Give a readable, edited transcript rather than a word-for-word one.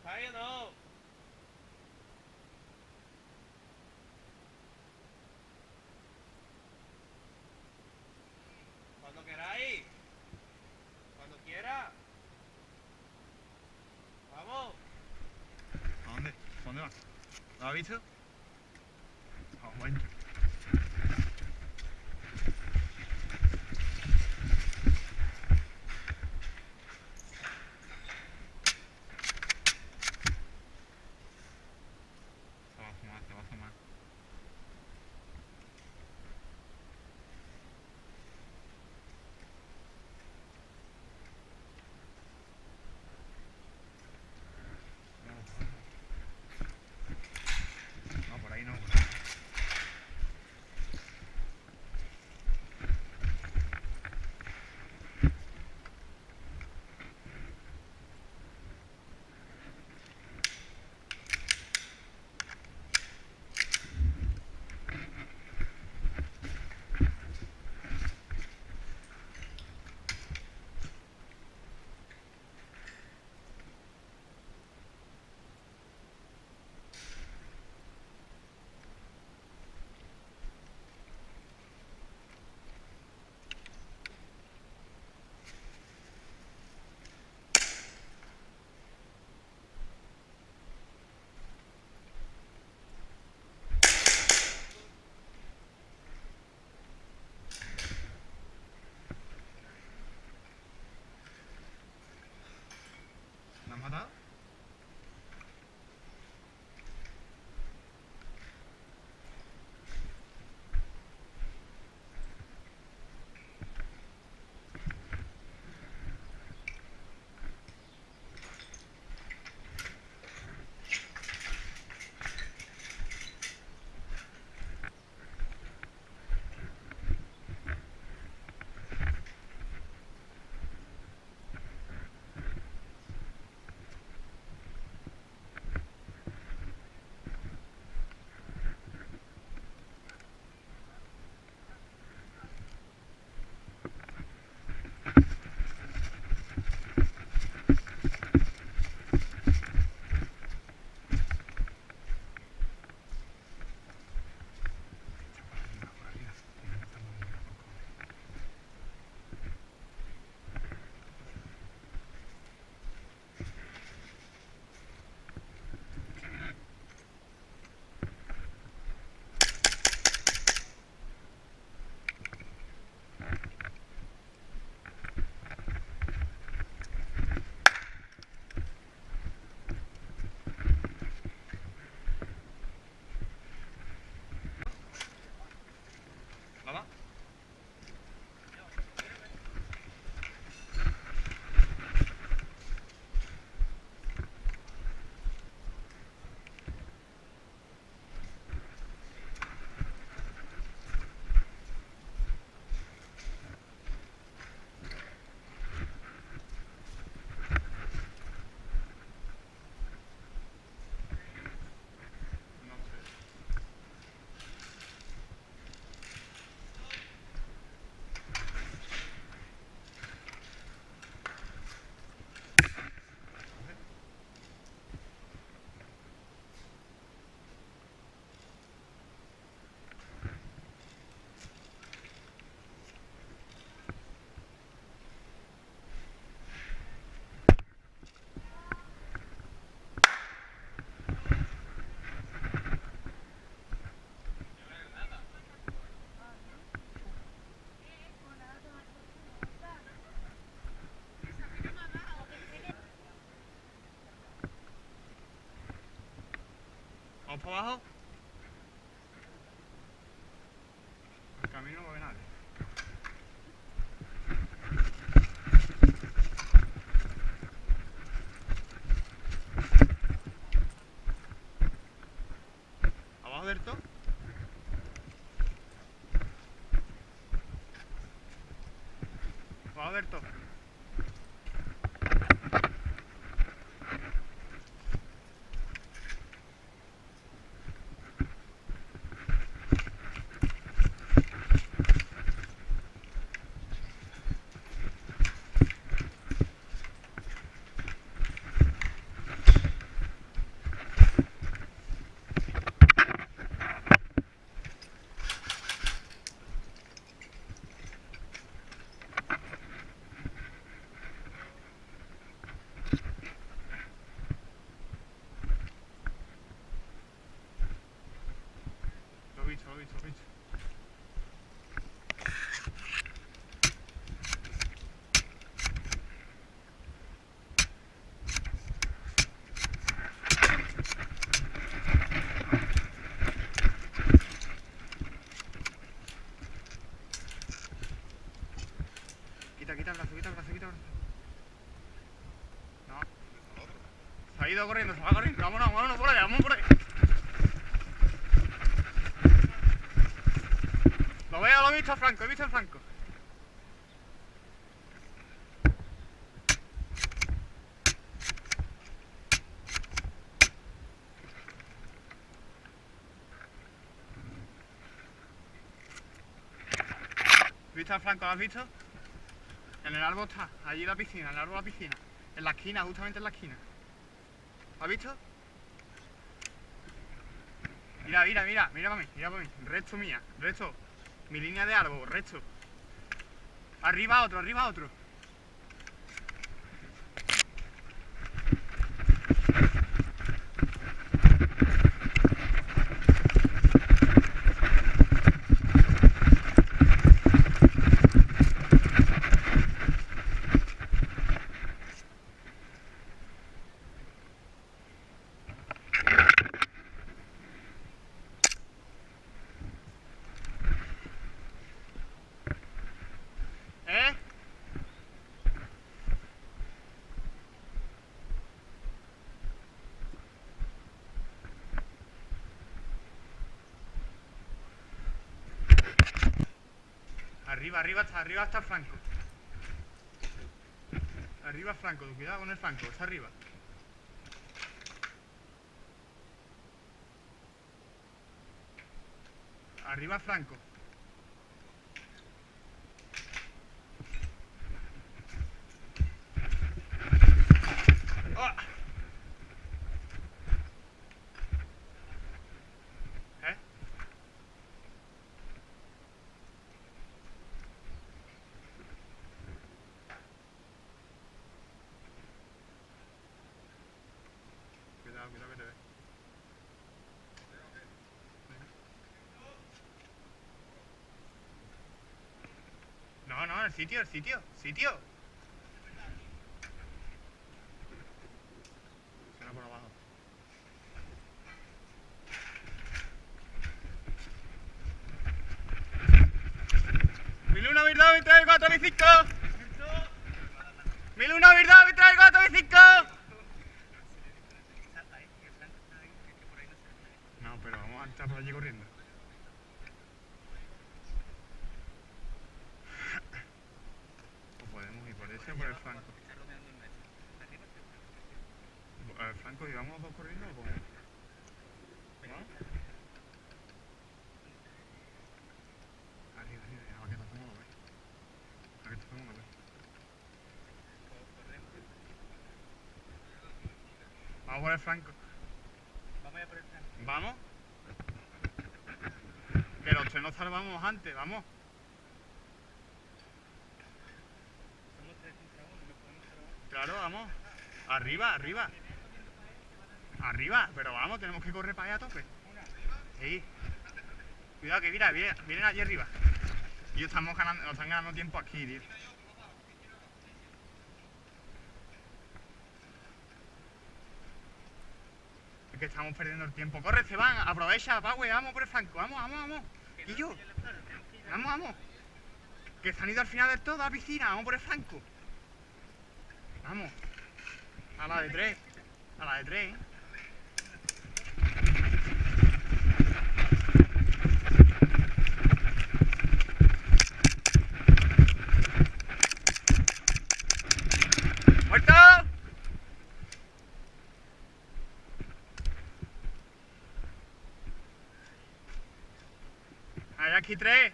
¿Ahí o no? Cuando queráis. Cuando quiera. Vamos. ¿A dónde? ¿Dónde vas? ¿Lo has visto? Vamos a entrar. Se va a fumar, se va a fumar. No, por ahí no, por ahí. ¿La has matado? ¿Lama? No sé. ¿Vamos para abajo? El camino no ve nadie. ¿Abajo del todo? ¿Abajo del todo? ha ido corriendo, se va corriendo. Vámonos, vámonos por ahí, vamos por ahí. Lo veo, lo he visto a Franco, he visto a Franco. ¿Viste a Franco? ¿Lo has visto? En el árbol está, allí en la piscina, en el árbol de la piscina. En la esquina, justamente en la esquina. ¿Lo has visto? Mira, mira, mira, mira para mí, mira para mí. Recto mía, recto. Mi línea de árbol, recto. Arriba otro, arriba otro. ¿Eh? Arriba está Franco. Arriba Franco, cuidado con el Franco, está arriba. Arriba Franco. ¡Oh! ¿Eh? Cuidado, cuidado que te ve. No, no, el sitio, el sitio, sitio. Suena por abajo. Mil una verdad, me trae el 4 y 5. Mil una verdad, me trae el 4 y 5. No, pero vamos a entrar por allí corriendo. O podemos ir por ese o por el Franco. El Franco, ¿y vamos los dos corriendo o cómo? ¿No? Arriba, arriba, a que todo lo ve. A que todo lo ve. Vamos por el Franco. Vamos a por el Franco. ¿Vamos? Que los tres nos salvamos antes, vamos. Somos 3 contra 1, nos podemos salvar. Claro, vamos. Arriba, arriba. Arriba, pero vamos, tenemos que correr para allá a tope. Sí. Cuidado que mira, vienen allí arriba. Y estamos ganando, nos están ganando tiempo aquí, tío. Es que estamos perdiendo el tiempo. Corre, se van, aprovecha, Pagüe, vamos por el Franco, vamos, vamos, vamos. Y yo, vamos, vamos. Que se han ido al final del todo a la piscina, vamos por el Franco. Vamos. A la de 3. A la de 3, ¿eh? ¡Muerto! Hay aquí 3.